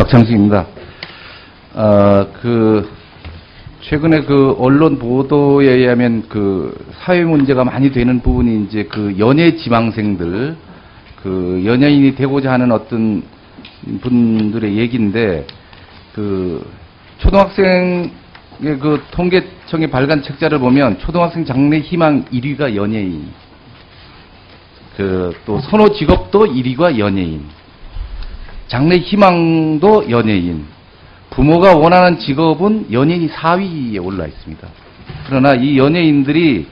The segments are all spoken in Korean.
박창식입니다. 최근에 언론 보도에 의하면 사회 문제가 많이 되는 부분이 이제 연예 지망생들, 연예인이 되고자 하는 어떤 분들의 얘기인데, 초등학생의 통계청의 발간 책자를 보면 초등학생 장래 희망 1위가 연예인, 또 선호 직업도 1위가 연예인, 장래 희망도 연예인, 부모가 원하는 직업은 연예인이 4위에 올라 있습니다. 그러나 이 연예인들이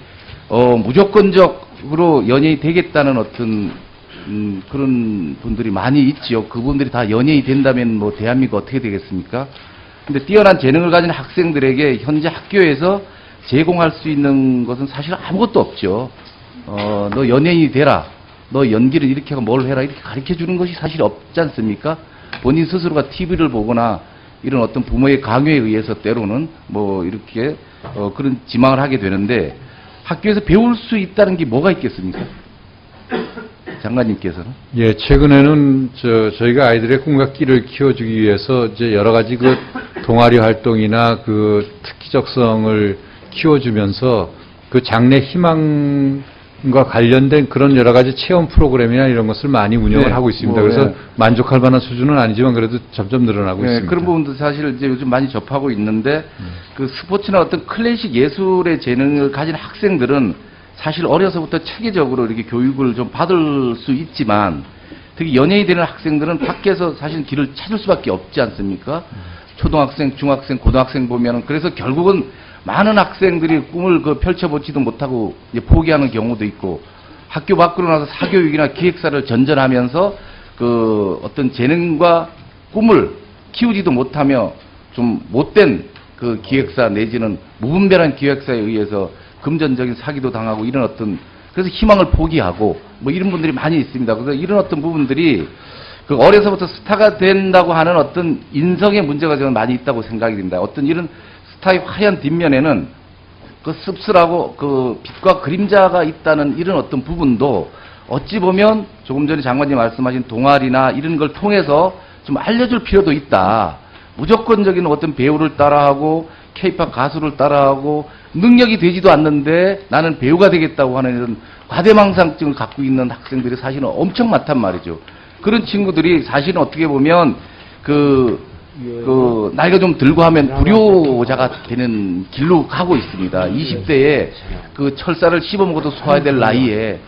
무조건적으로 연예인이 되겠다는 어떤 그런 분들이 많이 있지요. 그분들이 다 연예인이 된다면 뭐 대한민국 어떻게 되겠습니까? 근데 뛰어난 재능을 가진 학생들에게 현재 학교에서 제공할 수 있는 것은 사실 아무것도 없죠. 너 연예인이 되라, 너 연기를 이렇게 하고 뭘 해라, 이렇게 가르쳐 주는 것이 사실 없지 않습니까? 본인 스스로가 TV를 보거나 이런 어떤 부모의 강요에 의해서 때로는 뭐 이렇게 그런 지망을 하게 되는데, 학교에서 배울 수 있다는 게 뭐가 있겠습니까? 장관님께서는? 예, 최근에는 저희가 아이들의 꿈과 끼를 키워주기 위해서 이제 여러 가지 동아리 활동이나 특기적성을 키워주면서 장래 희망과 관련된 그런 여러 가지 체험 프로그램이나 이런 것을 많이 운영을 하고 있습니다. 그래서 만족할 만한 수준은 아니지만 그래도 점점 늘어나고 있습니다. 그런 부분도 사실 이제 요즘 많이 접하고 있는데, 스포츠나 어떤 클래식 예술의 재능을 가진 학생들은 사실 어려서부터 체계적으로 이렇게 교육을 좀 받을 수 있지만, 특히 연예인이 되는 학생들은 밖에서 사실 길을 찾을 수밖에 없지 않습니까? 초등학생, 중학생, 고등학생 보면은. 그래서 결국은 많은 학생들이 꿈을 펼쳐보지도 못하고 포기하는 경우도 있고, 학교 밖으로 나서 사교육이나 기획사를 전전하면서 어떤 재능과 꿈을 키우지도 못하며 좀 못된 기획사 내지는 무분별한 기획사에 의해서 금전적인 사기도 당하고 이런 그래서 희망을 포기하고 뭐 이런 분들이 많이 있습니다. 그래서 이런 어떤 부분들이 어려서부터 스타가 된다고 하는 어떤 인성의 문제가 저는 많이 있다고 생각이 듭니다. 어떤 이런 스타의 화려한 뒷면에는 씁쓸하고 빛과 그림자가 있다는 이런 어떤 부분도 어찌 보면 조금 전에 장관님 말씀하신 동아리나 이런 걸 통해서 좀 알려줄 필요도 있다. 무조건적인 어떤 배우를 따라하고 K-팝 가수를 따라하고 능력이 되지도 않는데 나는 배우가 되겠다고 하는 이런 과대망상증을 갖고 있는 학생들이 사실은 엄청 많단 말이죠. 그런 친구들이 사실은 어떻게 보면 나이가 좀 들고 하면 불효자가 되는 길로 가고 있습니다. 20대에 철사를 씹어먹어도 소화해야 될 나이에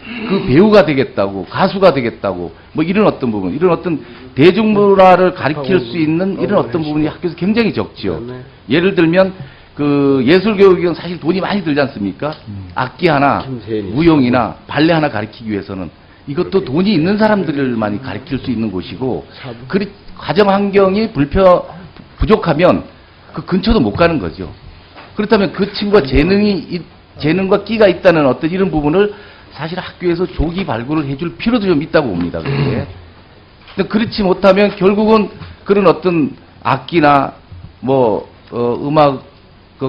배우가 되겠다고, 가수가 되겠다고, 뭐 이런 어떤 부분, 이런 어떤 대중문화를 가리킬 수 있는 이런 어떤 부분이 학교에서 굉장히 적지요. 예를 들면 예술교육은 사실 돈이 많이 들지 않습니까? 악기 하나, 무용이나 발레 하나 가르치기 위해서는 이것도 돈이 있는 사람들만이 가르칠 수 있는 곳이고, 가정 환경이 부족하면 근처도 못 가는 거죠. 그렇다면 그 친구가 재능과 끼가 있다는 어떤 이런 부분을 사실 학교에서 조기 발굴을 해줄 필요도 좀 있다고 봅니다. 그게. 근데 그렇지 못하면 결국은 그런 어떤 악기나 음악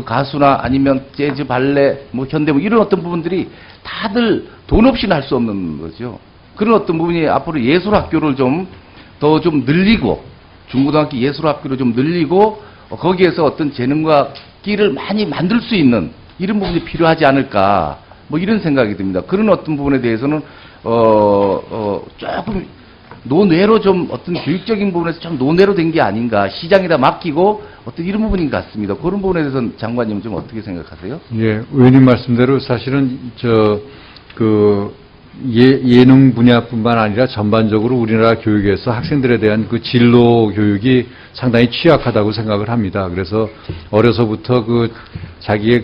가수나 아니면 재즈, 발레, 현대 이런 어떤 부분들이 다들 돈 없이는 할 수 없는 거죠. 그런 어떤 부분이 앞으로 예술학교를 좀 늘리고, 중고등학교 예술학교를 좀 늘리고, 거기에서 어떤 재능과 끼를 많이 만들 수 있는 이런 부분이 필요하지 않을까, 이런 생각이 듭니다. 그런 어떤 부분에 대해서는, 조금 논외로 좀 어떤 교육적인 부분에서 좀 논외로 된 게 아닌가, 시장에다 맡기고 어떤 이런 부분인 것 같습니다. 그런 부분에 대해서는 장관님은 좀 어떻게 생각하세요? 예, 의원님 말씀대로 사실은 예능 분야뿐만 아니라 전반적으로 우리나라 교육에서 학생들에 대한 진로 교육이 상당히 취약하다고 생각을 합니다. 그래서 어려서부터 자기의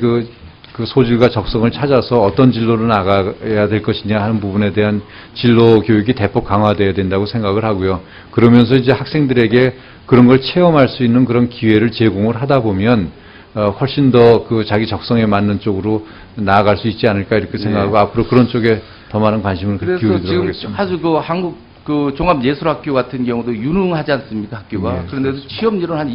소질과 적성을 찾아서 어떤 진로로 나가야 될 것이냐 하는 부분에 대한 진로 교육이 대폭 강화되어야 된다고 생각을 하고요. 그러면서 이제 학생들에게 그런 걸 체험할 수 있는 그런 기회를 제공을 하다 보면 훨씬 더 자기 적성에 맞는 쪽으로 나아갈 수 있지 않을까 이렇게 생각하고, 앞으로 그런 쪽에 더 많은 관심을 기울이도록 하겠습니다. 그래서 지금 아주 한국 종합예술학교 같은 경우도 유능하지 않습니까, 학교가? 그런데도 취업률은 한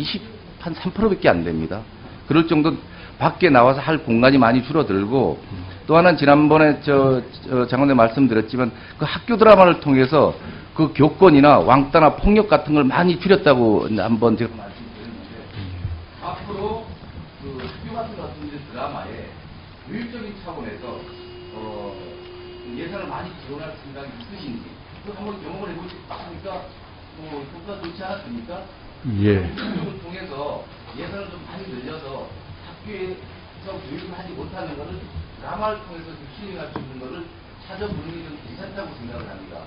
3%밖에 안 됩니다. 그럴 정도 밖에 나와서 할 공간이 많이 줄어들고, 또 하나는 지난번에 장관님 말씀드렸지만 그 학교 드라마를 통해서 그 교권이나 왕따나 폭력 같은 걸 많이 줄였다고 한번 제가 말씀드렸는데 앞으로 그 학교 같은 드라마에 교육적인 차원에서 예산을 많이 지원할 생각이 있으신지 그 한번 경험을 해보셨습니까? 효과 좋지 않았습니까? 예. 교육을 통해서 예산을 좀 많이 늘려서 학교에서 교육을 하지 못하는 것을 드라마를 통해서 힐링할 수 있는 것을 찾아보는 게 좀 괜찮다고 생각을 합니다.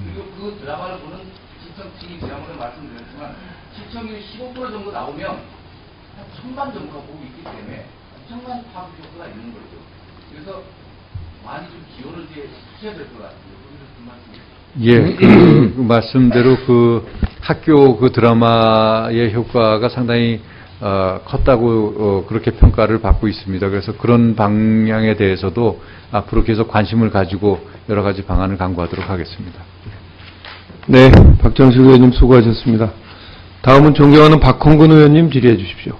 그리고 그 드라마를 보는 시청층이 지난번에 말씀드렸지만 시청률이 15% 정도 나오면 한 1000만 정도가 보고 있기 때문에 1000만 파급 효과가 있는 거죠. 그래서 많이 좀 지원을 이제 하셔야 될 것 같습니다. 예, 그 말씀대로 그 학교 그 드라마의 효과가 상당히 컸다고 그렇게 평가를 받고 있습니다. 그래서 그런 방향에 대해서도 앞으로 계속 관심을 가지고 여러 가지 방안을 강구하도록 하겠습니다. 네, 박정식 의원님 수고하셨습니다. 다음은 존경하는 박홍근 의원님 질의해 주십시오.